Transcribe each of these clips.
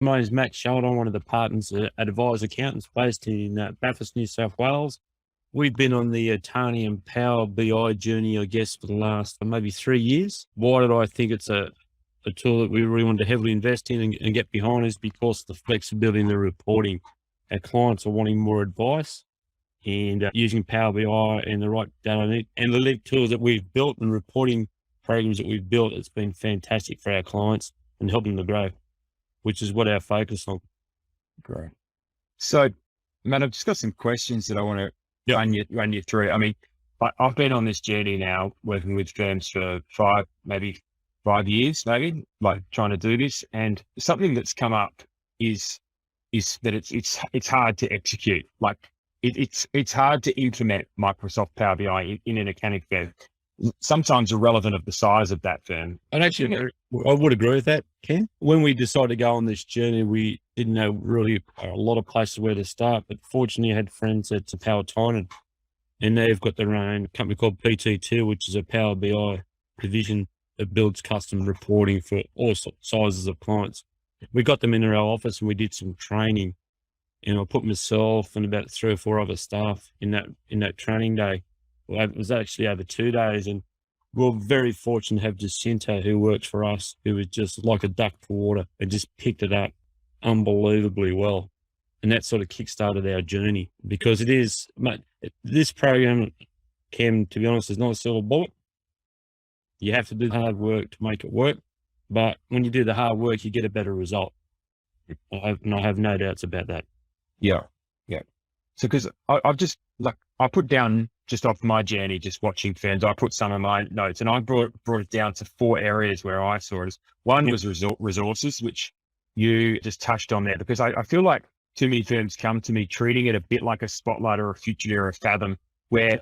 My name is Matt Sheldon. I'm one of the partners at Advise Accountants based in Bathurst, New South Wales. We've been on the Atani and Power BI journey, I guess, for the last maybe 3 years. Why did I think it's a tool that we really want to heavily invest in and get behind is because of the flexibility in the reporting. Our clients are wanting more advice and using Power BI and the right data analytic tools that we've built and reporting programs that we've built. It's been fantastic for our clients and helping them to grow, which is what our focus on. Great. So, Matt, I've just got some questions that I want to run you through. I mean, I've been on this journey now, working with firms for 5 years, like trying to do this. And something that's come up is that it's hard to execute. Like it's hard to implement Microsoft Power BI in an accounting firm. Sometimes irrelevant of the size of that firm. And actually, I would agree with that, Ken. When we decided to go on this journey, we didn't know really a lot of places where to start, but fortunately I had friends at Power Tynan, and they've got their own company called PT2, which is a Power BI division that builds custom reporting for all sizes of clients. We got them into our office and we did some training, and I put myself and about 3 or 4 other staff in that training day. Well, it was actually over 2 days, and we're very fortunate to have Jacinta, who works for us, who was just like a duck for water and just picked it up unbelievably well. And that sort of kickstarted our journey, because it is, mate, this program, Cam, to be honest, is not a silver bullet. You have to do the hard work to make it work. But when you do the hard work, you get a better result. I have no doubts about that. Yeah. Yeah. So, because I've just, I put down, just off my journey, just watching firms, I put some of my notes, and I brought it down to 4 areas where I saw it. One was resources, which you just touched on there, because I feel like too many firms come to me treating it a bit like a Spotlight or a Future or a Fathom, where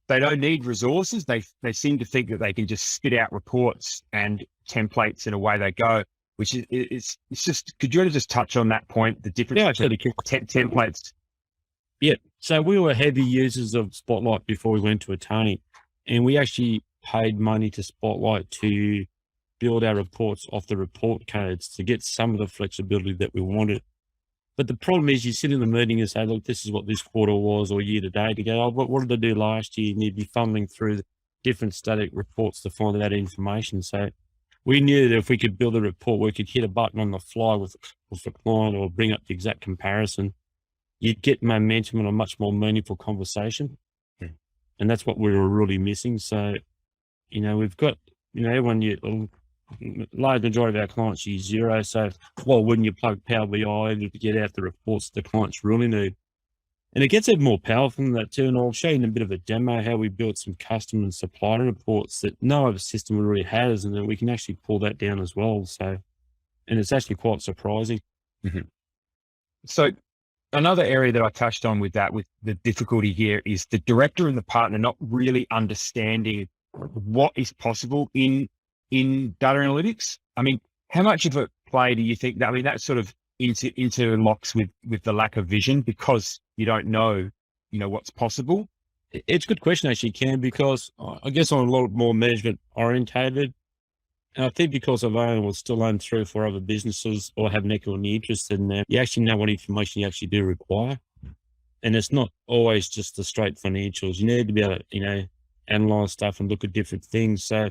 they don't need resources. They seem to think that they can just spit out reports and templates and away they go, which is it's just, could you just touch on that point, the difference between templates? Yeah. So we were heavy users of Spotlight before we went to Atani, and we actually paid money to Spotlight to build our reports off the report codes to get some of the flexibility that we wanted. But the problem is, you sit in the meeting and say, look, this is what this quarter was or year to date. To go, oh, what did I do last year? And you'd be fumbling through the different static reports to find that information. So we knew that if we could build a report, we could hit a button on the fly with the client or bring up the exact comparison. You'd get momentum and a much more meaningful conversation. Yeah. And that's what we were really missing. So, we've got, everyone, large majority of our clients use Xero. So, why wouldn't you plug Power BI to get out the reports the clients really need? And it gets even more powerful than that too. And I'll show you in a bit of a demo how we built some custom and supplier reports that no other system really has, and then we can actually pull that down as well. So, and it's actually quite surprising. Mm-hmm. So, another area that I touched on with the difficulty here is the director and the partner not really understanding what is possible in data analytics. I mean, how much of a play do you think that, that sort of interlocks with the lack of vision, because you don't know, what's possible? It's a good question, actually, Cam, because I guess I'm a lot more management orientated. And I think because I've owned or still own 3 or 4 other businesses, or have an equity interest in them, you actually know what information you actually do require. And it's not always just the straight financials. You need to be able to, analyze stuff and look at different things. So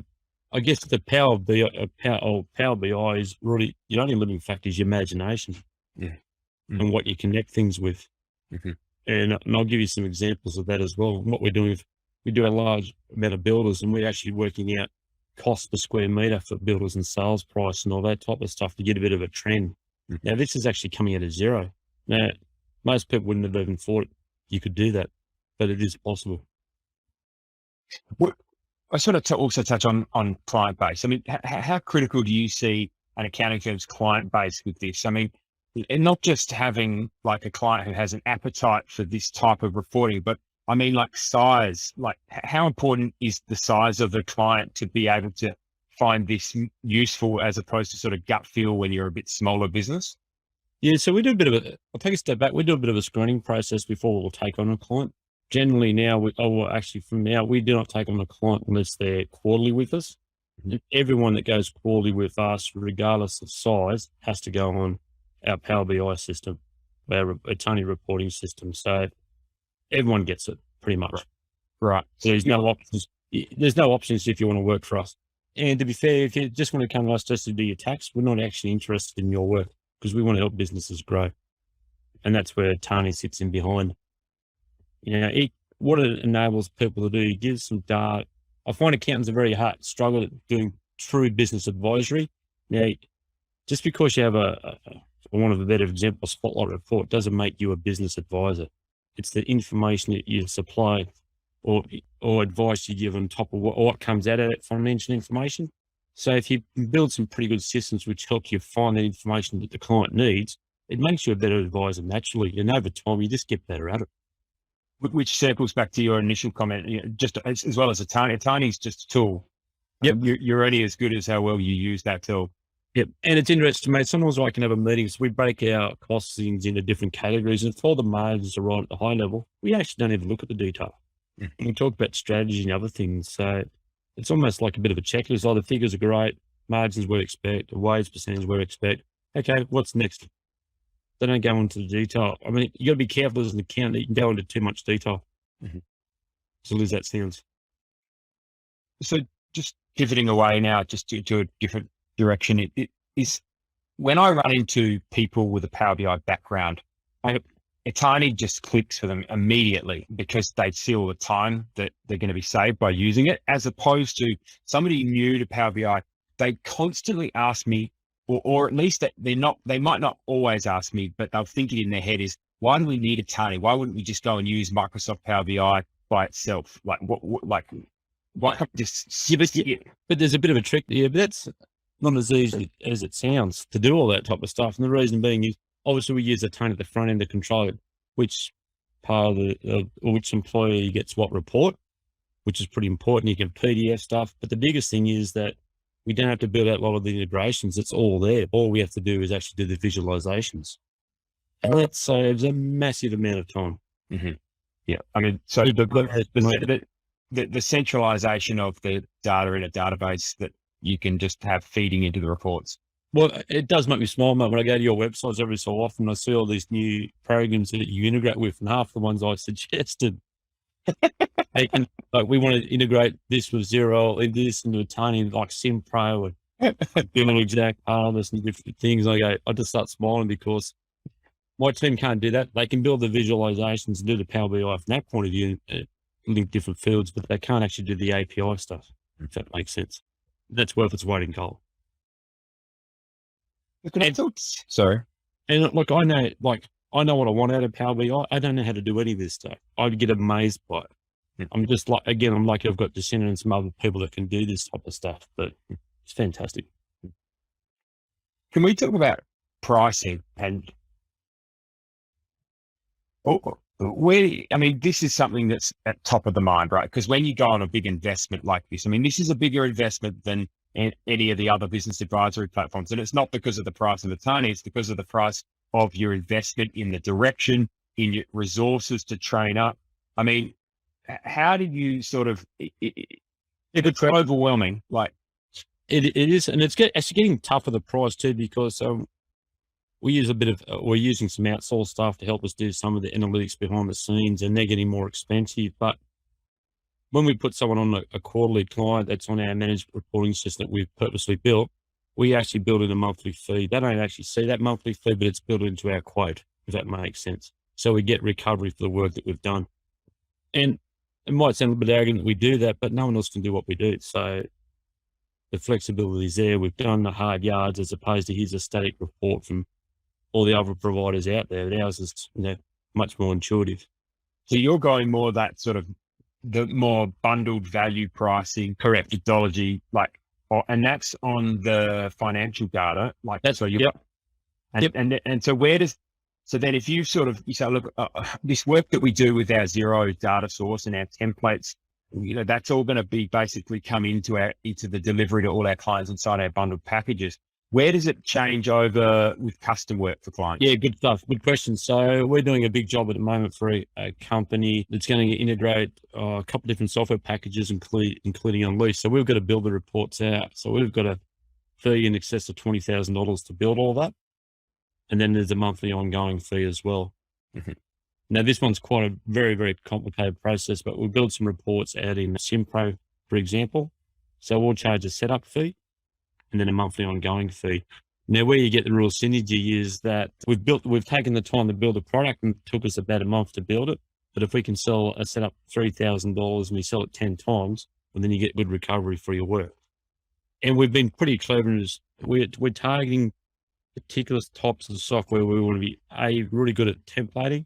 I guess the Power BI is really, your only limiting factor is your imagination. Yeah. Mm-hmm. And what you connect things with. Mm-hmm. And I'll give you some examples of that as well. What we're doing, we do a large amount of builders, and we're actually working out cost per square meter for builders and sales price and all that type of stuff to get a bit of a trend. Mm-hmm. Now, this is actually coming out of Xero. Now, most people wouldn't have even thought you could do that, but it is possible. I sort of also touch on client base. I mean, how critical do you see an accounting firm's client base with this? I mean, and not just having like a client who has an appetite for this type of reporting, but I mean, like size, like how important is the size of the client to be able to find this useful, as opposed to sort of gut feel when you're a bit smaller business? Yeah, so we do a bit of I'll take a step back. We do a bit of a screening process before we'll take on a client. Generally now, we do not take on a client unless they're quarterly with us. Everyone that goes quarterly with us, regardless of size, has to go on our Power BI system, our Attorney reporting system. So everyone gets it pretty much. Right. So there's no options. There's no options if you want to work for us. And to be fair, if you just want to come to us just to do your tax, we're not actually interested in your work because we want to help businesses grow. And that's where Tani sits in behind. What it enables people to do, gives some data. I find accountants are very hard, struggle at doing true business advisory. Now, just because you have for want of a better example, Spotlight report doesn't make you a business advisor. It's the information that you supply or advice you give on top of what comes out of that financial information. So if you build some pretty good systems which help you find the information that the client needs, it makes you a better advisor naturally. And over time, you just get better at it. Which circles back to your initial comment, just as well as Attorney. Attorney's just a tool. Yep. You're only as good as how well you use that tool. Yep. And it's interesting, mate. Sometimes I can have a meeting, so we break our costings into different categories. And if all the margins are right at the high level, we actually don't even look at the detail. And we talk about strategy and other things. So it's almost like a bit of a checklist. Oh, the figures are great. Margins we expect. The wage percentage we expect. Okay, what's next? They don't go into the detail. I mean, you got to be careful as an accountant. You can go into too much detail. So as that sounds. So just pivoting away now, just to a different direction, it is when I run into people with a Power BI background, Attorney just clicks for them immediately because they see all the time that they're going to be saved by using it, as opposed to somebody new to Power BI. They constantly ask me, or at least that they might not always ask me, but they'll think it in their head is, why do we need Attorney? Why wouldn't we just go and use Microsoft Power BI by itself? Why can't we just But there's a bit of a trick there, but that's not as easy as it sounds to do all that type of stuff. And the reason being is, obviously we use Attorney at the front end to control which part of or which employee gets what report, which is pretty important. You can PDF stuff, but the biggest thing is that we don't have to build out a lot of the integrations. It's all there. All we have to do is actually do the visualizations. And that saves a massive amount of time. Yeah. I mean, so the centralization of the data in a database that you can just have feeding into the reports. Well, it does make me smile, mate. When I go to your websites every so often, I see all these new programs that you integrate with, and half the ones I suggested. We want to integrate this with Xero, and this into Attorney, like SimPro and Billing Exact Harvest and different things. I just start smiling because my team can't do that. They can build the visualizations and do the Power BI from that point of view, link different fields, but they can't actually do the API stuff, if that makes sense. That's worth its weight in gold. Sorry. And look, I know what I want out of Power BI. I don't know how to do any of this stuff. I get amazed by it. I'm just I'm lucky I've got Jacinta and some other people that can do this type of stuff, but it's fantastic. Can we talk about pricing and this is something that's at top of the mind, right? Because when you go on a big investment like this, this is a bigger investment than any of the other business advisory platforms. And it's not because of the price of Attorney, it's because of the price of your investment in the direction, in your resources to train up. How did you it's overwhelming. It is, and it's actually getting tougher the price too, because we're using some outsourced staff to help us do some of the analytics behind the scenes, and they're getting more expensive. But when we put someone on a quarterly client that's on our managed reporting system that we've purposely built, we actually build in a monthly fee. They don't actually see that monthly fee, but it's built into our quote, if that makes sense. So we get recovery for the work that we've done. And it might sound a bit arrogant that we do that, but no one else can do what we do. So the flexibility is there. We've done the hard yards as opposed to here's a static report from all the other providers out there. But ours is much more intuitive. So you're going more that sort of the more bundled value pricing, correct methodology, and that's on the financial data. That's right. Yep. And so so then if you say, look, this work that we do with our Xero data source and our templates, that's all going to be basically come into the delivery to all our clients inside our bundled packages. Where does it change over with custom work for clients? Yeah, good stuff. Good question. So we're doing a big job at the moment for a company that's going to integrate a couple of different software packages, including Unleash. So we've got to build the reports out. So we've got a fee in excess of $20,000 to build all that. And then there's a monthly ongoing fee as well. Mhm. Now, this one's quite a very, very complicated process, but we'll build some reports out in SimPro, for example. So we'll charge a setup fee and then a monthly ongoing fee. Now, where you get the real synergy is that we've taken the time to build a product and it took us about a month to build it. But if we can sell a setup $3,000 and we sell it 10 times, well, then you get good recovery for your work. And we've been pretty clever as we're targeting particular types of software where we want to be A, really good at templating,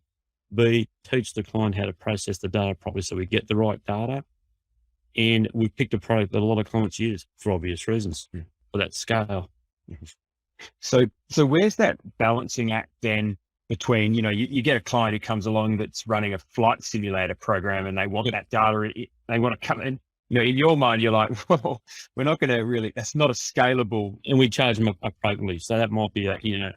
B, teach the client how to process the data properly so we get the right data. And we picked a product that a lot of clients use for obvious reasons, for that scale. So where's that balancing act then between, you get a client who comes along that's running a flight simulator program and they want that data, they want to come in, in your mind, you're like, well, we're not going to really, that's not a scalable. And we charge them appropriately. So that might be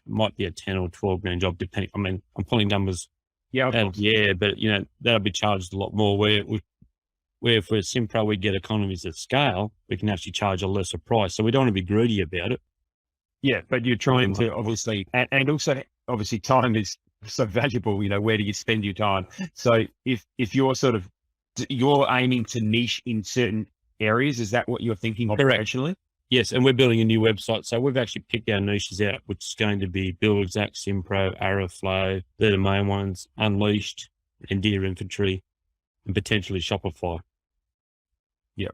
might be a 10 or 12 grand job, depending. I mean, I'm pulling numbers. Yeah. But that'll be charged a lot more where if we're SimPro, we get economies of scale, we can actually charge a lesser price. So we don't want to be greedy about it. Yeah, but you're trying to obviously, and also obviously time is so valuable, where do you spend your time? So if you're you're aiming to niche in certain areas, is that what you're thinking operationally? Yes, and we're building a new website. So we've actually picked our niches out, which is going to be BuildXact, SimPro, Aeroflow. They're the main ones, Unleashed and Deer Infantry, and potentially Shopify. Yeah.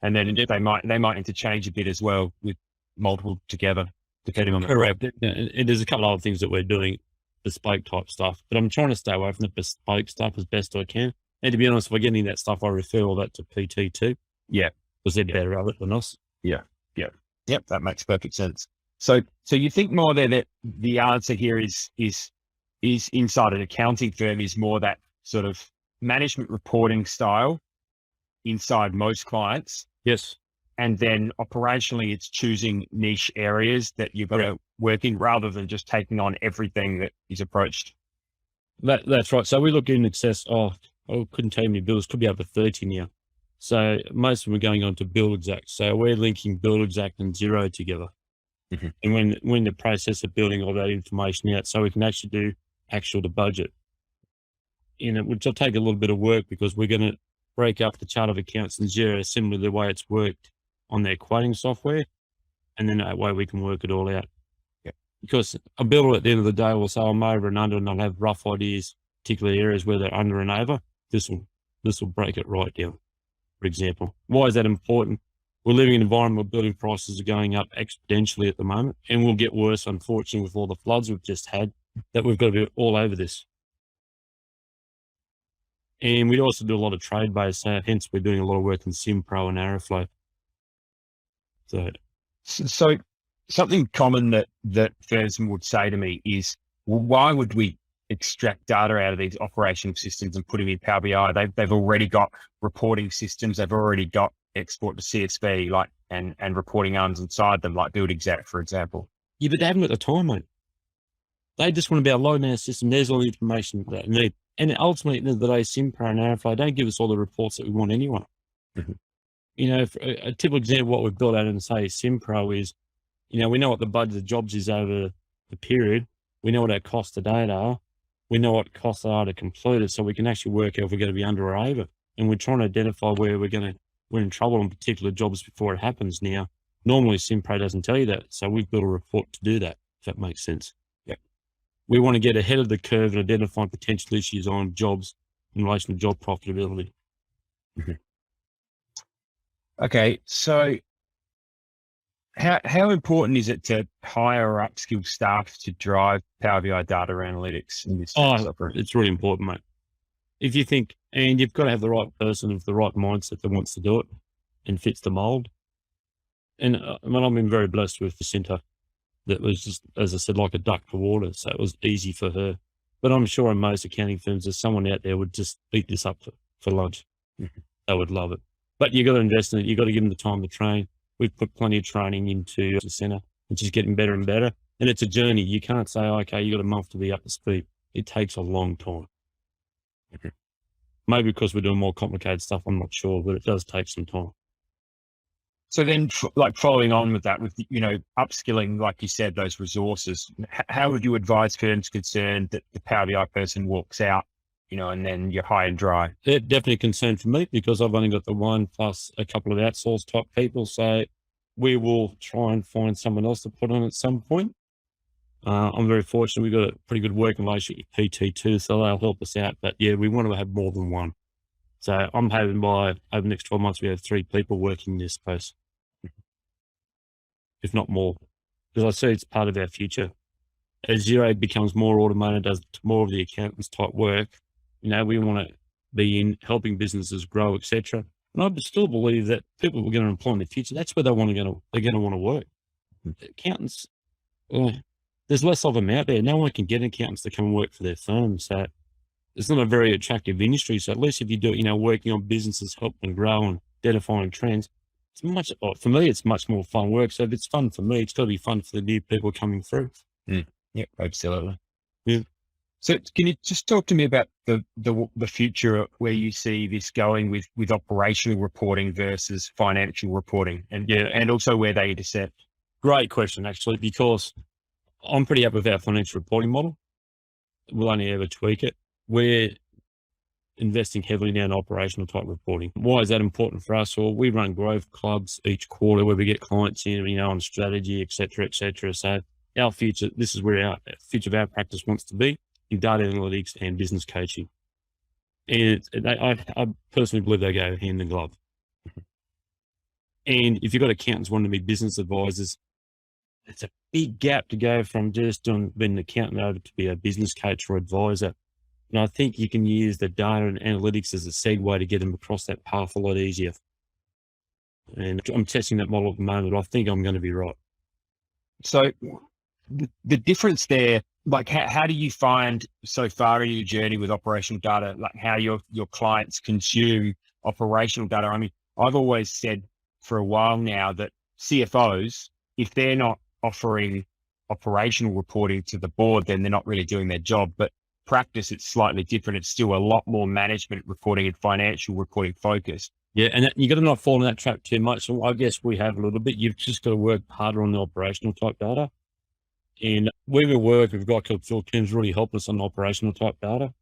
And then they might interchange a bit as well with multiple together, depending on the correct. And there's a couple of other things that we're doing, bespoke type stuff, but I'm trying to stay away from the bespoke stuff as best I can. And to be honest, if we're getting that stuff, I refer all that to PT too. Yeah. Because they're better at it than us. Yeah. Yeah. Yep. That makes perfect sense. So you think more there that the answer here is inside an accounting firm is more that sort of management reporting style inside most clients. Yes. And then operationally, it's choosing niche areas that you've got to work in rather than just taking on everything that is approached. That's right. So we look in excess of, I couldn't tell you how many builders, could be over 30 now. So most of them are going on to BuildXact. So we're linking BuildXact and Xero together. Mm-hmm. And we're in the process of building all that information out so we can actually do actual to budget. Which will take a little bit of work because we're going to break up the chart of accounts in Xero similar to the way it's worked on their quoting software. And then that way we can work it all out. Yeah. Because a builder at the end of the day will say, I'm over and under, and I'll have rough ideas, particular areas where they're under and over. This will break it right down, for example. Why is that important? We're living in an environment where building prices are going up exponentially at the moment, and will get worse, unfortunately, with all the floods we've just had, that we've got to be all over this. And we also do a lot of trade-based, hence we're doing a lot of work in SimPro and Aeroflow. So something common that firms would say to me is, well, why would we extract data out of these operational systems and put them in Power BI? They've already got reporting systems. They've already got export to CSV, and reporting arms inside them, like BuildXact, for example. Yeah, but they haven't got the time, mate. They just want to be able to load in our system. There's all the information that they need. And ultimately, at the end of the day, SimPro and Aeroflow don't give us all the reports that we want anyway. Mm-hmm. A typical example of what we've built out in, say, SimPro is, we know what the budget of jobs is over the period. We know what our costs to date are. We know what costs are to complete it, so we can actually work out if we're going to be under or over. And we're trying to identify where we're in trouble on particular jobs before it happens. Now, normally SimPro doesn't tell you that, so we've built a report to do that, if that makes sense. Yeah. We want to get ahead of the curve and identify potential issues on jobs in relation to job profitability. Mm-hmm. Okay, so how important is it to hire or upskill staff to drive Power BI data analytics in this? It's really important, mate. If you think, and you've got to have the right person with the right mindset that wants to do it and fits the mold. And I've been very blessed with Jacinta. That was just, as I said, like a duck to water. So it was easy for her. But I'm sure in most accounting firms, there's someone out there would just eat this up for lunch. Mm-hmm. They would love it. But you got to invest in it. You got to give them the time to train. We've put plenty of training into the center, which is getting better and better. And it's a journey. You can't say, okay, you got a month to be up to speed. It takes a long time. Mm-hmm. Maybe because we're doing more complicated stuff, I'm not sure, but it does take some time. So then, like following on with that, with, upskilling, like you said, those resources, how would you advise firms concerned that the Power BI person walks out, and then you're high and dry? They're definitely a concern for me because I've only got the one plus a couple of outsourced type people. So we will try and find someone else to put on at some point. I'm very fortunate. We've got a pretty good working relationship with PT too, so they'll help us out. But yeah, we want to have more than one. So I'm hoping by over the next 12 months, we have 3 people working this space, if not more, because I see it's part of our future. As Xero becomes more automated, does more of the accountants type work, we want to be in helping businesses grow, etc. And I still believe that people we're going to employ in the future, that's where they're going to want to work. Accountants, there's less of them out there. No one can get accountants to come and work for their firm. So it's not a very attractive industry. So at least if you do, working on businesses, helping them grow and identifying trends, for me, it's much more fun work. So if it's fun for me, it's got to be fun for the new people coming through. Yep, absolutely. Yeah. So can you just talk to me about the future where you see this going with operational reporting versus financial reporting, and also where they intersect? Great question, actually, because I'm pretty happy with our financial reporting model. We'll only ever tweak it. We're investing heavily now in operational type reporting. Why is that important for us? Well, we run growth clubs each quarter where we get clients in, on strategy, et cetera, et cetera. So our future, this is where our future of our practice wants to be in data analytics and business coaching. And I personally believe they go hand in glove. And if you've got accountants wanting to be business advisors, it's a big gap to go from just being an accountant over to be a business coach or advisor. And I think you can use the data and analytics as a segue to get them across that path a lot easier. And I'm testing that model at the moment. I think I'm going to be right. So the difference there, like how do you find so far in your journey with operational data, like how your clients consume operational data? I mean, I've always said for a while now that CFOs, if they're not offering operational reporting to the board, then they're not really doing their job. But practice, it's slightly different. It's still a lot more management reporting and financial reporting focused. Yeah, and you got to not fall in that trap too much. So I guess we have a little bit. You've just got to work harder on the operational type data. And where we work, we've got Phil Coombs really helped us on the operational type data.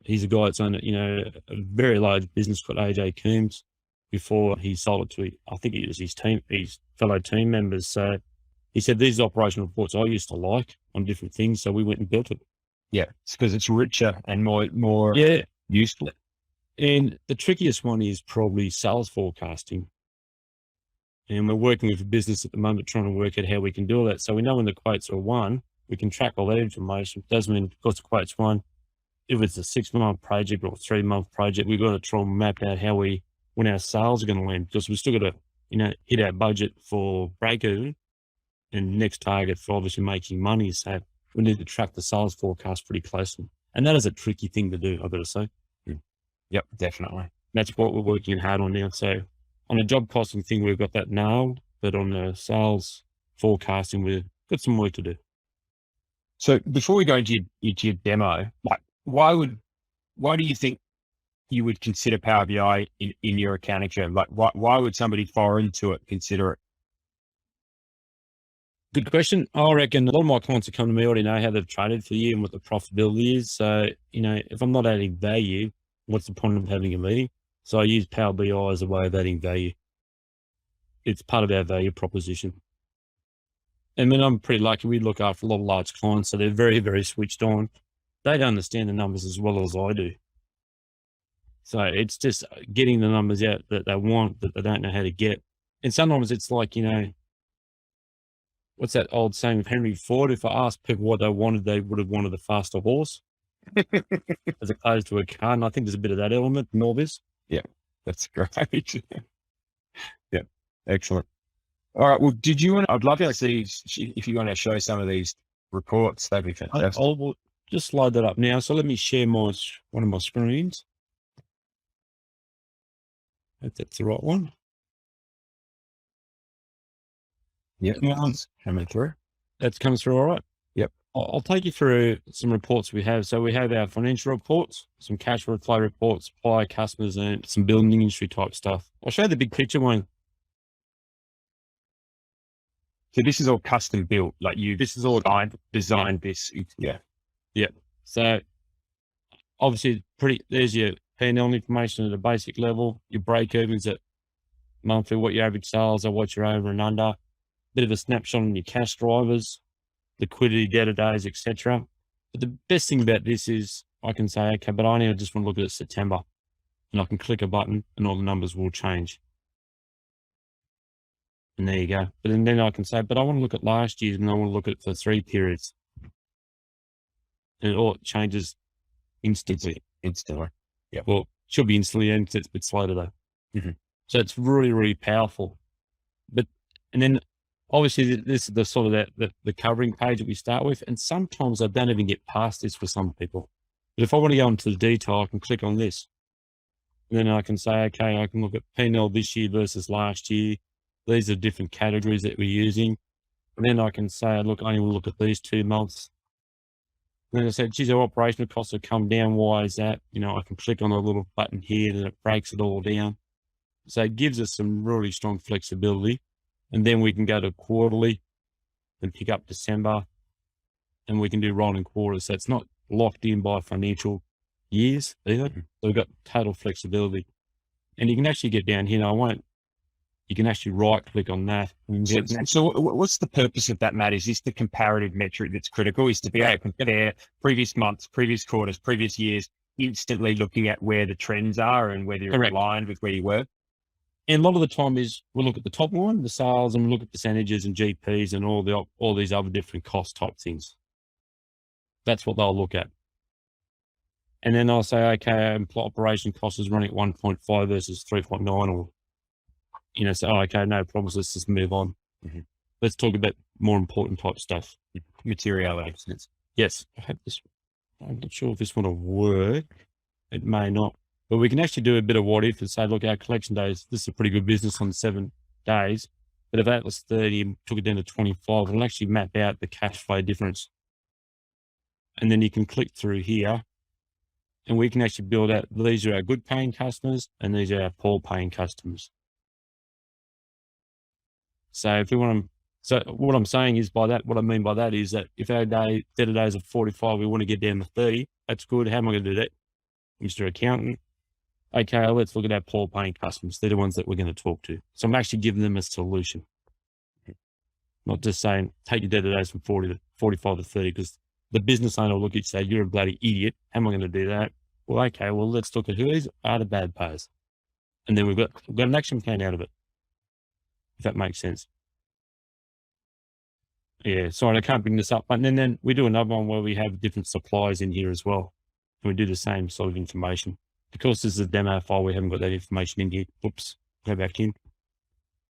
He's a guy that's owned, a very large business called AJ Coombs before he sold it to, I think it was his fellow team members. So he said, these operational reports I used to like on different things. So we went and built it. Yeah, it's because it's richer and more useful. And the trickiest one is probably sales forecasting. And we're working with a business at the moment trying to work out how we can do that. So we know when the quotes are won, we can track all that information. It doesn't mean because the quote's won, if it's a 6-month project or a 3-month project, we've got to try and map out when our sales are going to land, because we've still got to, hit our budget for break even and next target for obviously making money. So we need to track the sales forecast pretty closely. And that is a tricky thing to do, I've got to say. Yep, definitely. That's what we're working hard on now. So on the job costing thing, we've got that nailed, but on the sales forecasting, we've got some work to do. So before we go into your demo, like why do you think you would consider Power BI in your accounting firm? Like why would somebody foreign to it consider it? Good question. I reckon a lot of my clients that come to me already know how they've traded for the year and what the profitability is. So, if I'm not adding value, what's the point of having a meeting? So I use Power BI as a way of adding value. It's part of our value proposition. And then I'm pretty lucky. We look after a lot of large clients, so they're very, very switched on. They don't understand the numbers as well as I do. So it's just getting the numbers out that they want, that they don't know how to get. And sometimes it's like, what's that old saying of Henry Ford? If I asked people what they wanted, they would have wanted a faster horse as opposed to a car. And I think there's a bit of that element in all this. Yeah, that's great. Yeah, excellent. All right. Well, I'd love to see if you want to show some of these reports. That'd be fantastic. I'll just slide that up now. So let me share one of my screens. Hope that's the right one. Yep, coming through. That's coming through all right. Yep. I'll take you through some reports we have. So we have our financial reports, some cash flow reports, supplier customers, and some building industry type stuff. I'll show you the big picture one. So this is all custom built, like This is all designed this. Yeah. So obviously there's your P&L information at a basic level, your break evens at monthly, what your average sales are, what you're over and under, bit of a snapshot on your cash drivers, liquidity, debtor days, etc. But the best thing about this is I can say, okay, but I only just want to look at it September, and I can click a button and all the numbers will change. And there you go. But then I can say, but I want to look at last year's and I want to look at it for 3 periods. And it all changes instantly. Instantly. Yeah. Well, it should be instantly, and it's a bit slow today. So it's really, really powerful. And then obviously this is the sort of the covering page that we start with. And sometimes I don't even get past this for some people. But if I want to go into the detail, I can click on this. And then I can say, okay, I can look at P&L this year versus last year. These are different categories that we're using. And then I can say, look, I only want to look at these 2 months. And then I said, geez, our operational costs have come down. Why is that? I can click on a little button here and it breaks it all down. So it gives us some really strong flexibility. And then we can go to quarterly and pick up December, and we can do rolling quarters. So it's not locked in by financial years either. So we've got total flexibility. And you can actually get down here. You can actually right click on that. So what's the purpose of that, Matt? Is this the comparative metric that's critical? Is to be able to compare previous months, previous quarters, previous years, instantly looking at where the trends are and whether you're aligned with where you were? And a lot of the time is we'll look at the top line, the sales, and we'll look at percentages and GPs and all these other different cost type things. That's what they'll look at. And then I'll say, okay, operation cost is running at 1.5 versus 3.9, or, okay, no problems. Let's just move on. Let's talk about more important type stuff. Materiality. Yes. I'm not sure if this one will work. It may not. But we can actually do a bit of what if and say, look, our collection days, this is a pretty good business on 7 days. But if that was 30 and took it down to 25, it'll actually map out the cash flow difference. And then you can click through here and we can actually build out, these are our good paying customers and these are our poor paying customers. So if we want to, so what I'm saying is by that, what I mean by that is that if our debtor days are 45, we want to get down to 30, that's good. How am I going to do that? Mr. Accountant. Okay, let's look at our poor paying customers. They're the ones that we're going to talk to. So I'm actually giving them a solution. Not just saying, take your debtor days from 40 to 45 to 30, because the business owner will look at you and say, you're a bloody idiot. How am I going to do that? Well, okay, let's look at who are the bad payers. And then we've got an action plan out of it. If that makes sense. Yeah, sorry, I can't bring this up. But then we do another one where we have different suppliers in here as well. And we do the same sort of information. Because this is a demo file, we haven't got that information in here. Oops, go back in.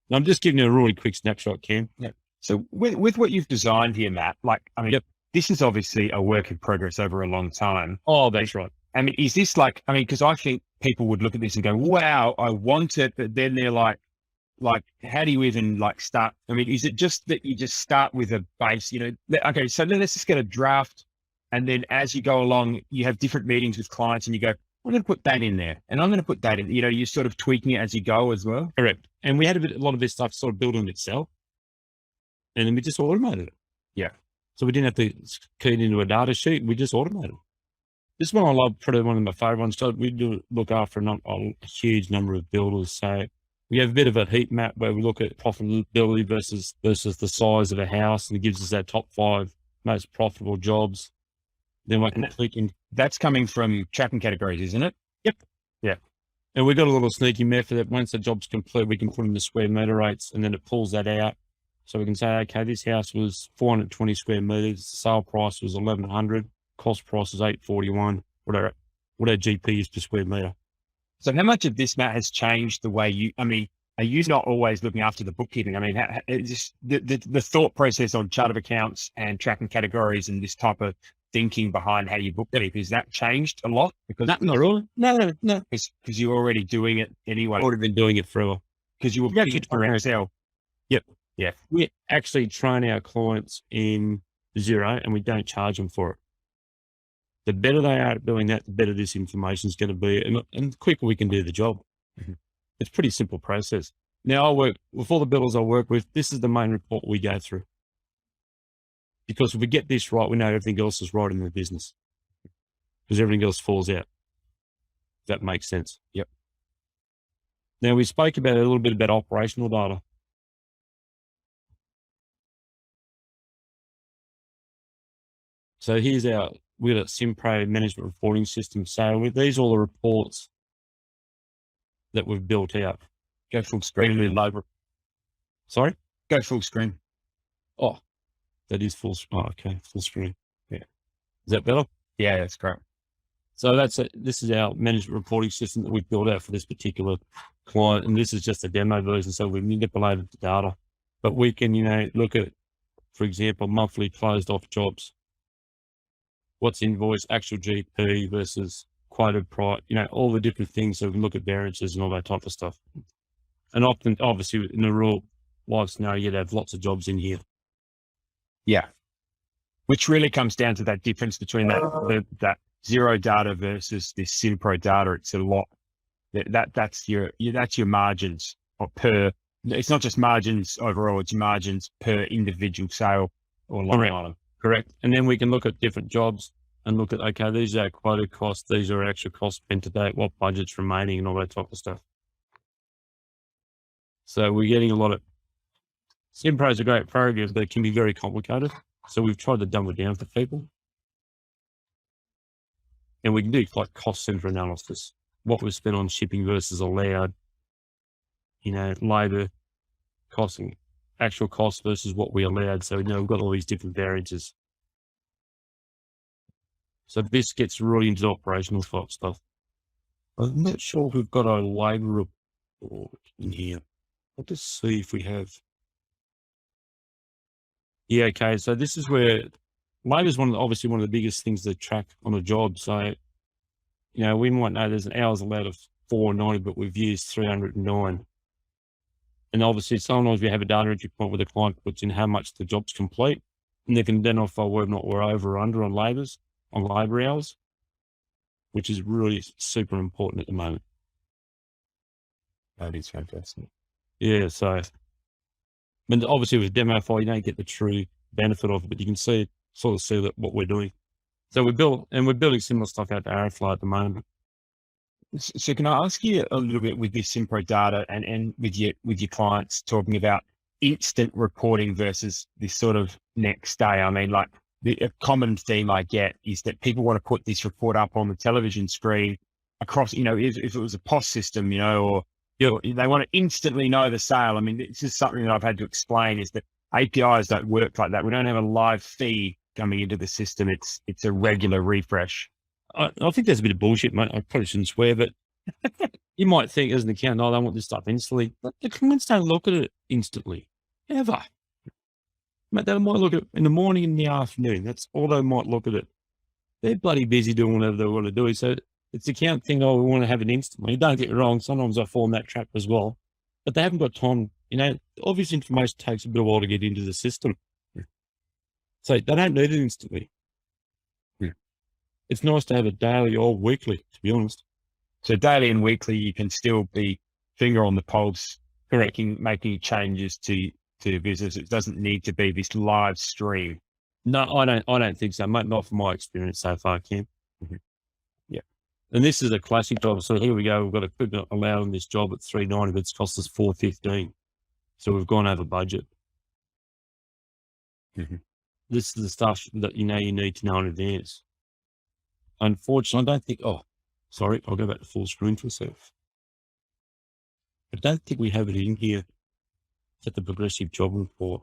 And I'm just giving you a really quick snapshot, Cam. Yeah. So with what you've designed here, Matt, this is obviously a work in progress over a long time. Oh, that's right. I mean, is this because I think people would look at this and go, wow, I want it. But then they're like, how do you even start? I mean, is it just that you just start with a base, okay, so then let's just get a draft. And then as you go along, you have different meetings with clients and you go, I'm going to put that in there and I'm going to put that in, you're sort of tweaking it as you go as well. Correct. And we had a lot of this stuff sort of built on itself and then we just automated it. Yeah. So we didn't have to key it into a data sheet. We just automated it. This one I love, probably one of my favorite ones. So we do look after a huge number of builders. So we have a bit of a heat map where we look at profitability versus the size of a house, and it gives us our top 5 most profitable jobs. Then we can click in. That's coming from tracking categories, isn't it? Yep. Yeah. And we've got a little sneaky method that once the job's complete, we can put in the square meter rates and then it pulls that out. So we can say, okay, this house was 420 square meters. The sale price was 1,100. Cost price is 841. What our GP is per square meter. So how much of this, Matt, has changed the way are you not always looking after the bookkeeping? I mean, just the thought process on chart of accounts and tracking categories and this type of thinking behind how you bookkeep, has that changed a lot? Because not really. No. Because you're already doing it anyway. Already been doing it forever. Because you were putting it for Excel. Yep. Yeah. We actually train our clients in Xero and we don't charge them for it. The better they are at doing that, the better this information is going to be, and the quicker we can do the job. It's a pretty simple process. Now I work with all the builders I work with. This is the main report we go through. Because if we get this right, we know everything else is right in the business. Because everything else falls out. If that makes sense. Yep. Now we spoke about a little bit about operational data. So here's we've got a SimPro management reporting system. So with these all the reports that we've built out. Go full screen. Sorry? Go full screen. Oh, that is full. Oh, okay. Full screen. Yeah. Is that better? Yeah, that's great. So this is our management reporting system that we've built out for this particular client. And this is just a demo version. So we've manipulated the data, but we can, look at, for example, monthly closed off jobs. What's invoiced, actual GP versus quoted price, all the different things. So we can look at variances and all that type of stuff. And often, obviously, in a real life scenario, you'd have lots of jobs in here. Yeah. Which really comes down to that difference between that zero data versus this SimPro data. It's a lot. That's your margins per. It's not just margins overall. It's margins per individual sale or line item. Correct. And then we can look at different jobs and look at, okay, these are quoted costs. These are actual costs spent to date, what budget's remaining and all that type of stuff. So we're getting a lot of, SimPro is a great program, but it can be very complicated. So we've tried to dumb it down for people. And we can do like cost center analysis, what was spent on shipping versus allowed, labor costing, actual cost versus what we allowed. So, we've got all these different variances. So this gets really into operational type stuff. I'm not sure if we've got a labor report in here. I'll just see if we have. Yeah, okay. So this is where labor is obviously one of the biggest things to track on a job. So, we might know there's an hours allowed of 490, but we've used 309. And obviously sometimes we have a data entry point where the client puts in how much the job's complete, and they can identify whether or not we're over or under on labor hours, which is really super important at the moment. That is fantastic. Yeah. So, but obviously with demo file, you don't get the true benefit of it, but you can see what we're doing. So we're building similar stuff out to Airflow at the moment. So can I ask you a little bit with this SimPro data and with your clients talking about instant reporting versus this sort of next day? I mean, like a common theme I get is that people want to put this report up on the television screen across, if it was a POS system, or they want to instantly know the sale. I mean, this is something that I've had to explain is that APIs don't work like that. We don't have a live feed coming into the system. It's a regular refresh. I think there's a bit of bullshit, mate. I probably shouldn't swear, but you might think as an accountant, I don't want this stuff instantly. But the clients don't look at it instantly, ever. Mate, they might look at it in the morning and in the afternoon. That's all they might look at it. They're bloody busy doing whatever they want to do. So it's the account thing, we want to have it instantly. Don't get me wrong, sometimes I fall in that trap as well. But they haven't got time. Obvious information takes a bit of a while to get into the system. So they don't need it instantly. It's nice to have it daily or weekly, to be honest. So daily and weekly, you can still be finger on the pulse, making changes to your business. It doesn't need to be this live stream. No, I don't think so, mate. Not from my experience so far, Cam. Mm-hmm. Yeah. And this is a classic job. So here we go. We've got equipment allowed on this job at 390, but it's cost us 415. So we've gone over budget. Mm-hmm. This is the stuff that you need to know in advance. Unfortunately, I don't think, sorry, I'll go back to full screen for a sec. I don't think we have it in here. It's at the progressive job report.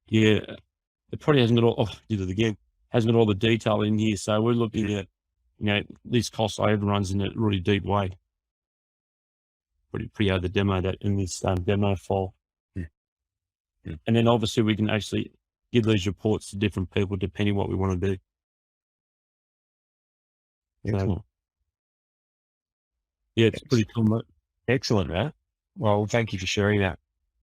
Yeah, it probably hasn't got did it again. Hasn't got all the detail in here. So we're looking at, these cost overruns in a really deep way. Pretty hard to demo that in this demo file. Yeah. And then obviously we can actually give these reports to different people depending what we want to do. Excellent. Yeah, it's pretty cool, mate. Excellent, man. Well, thank you for sharing that.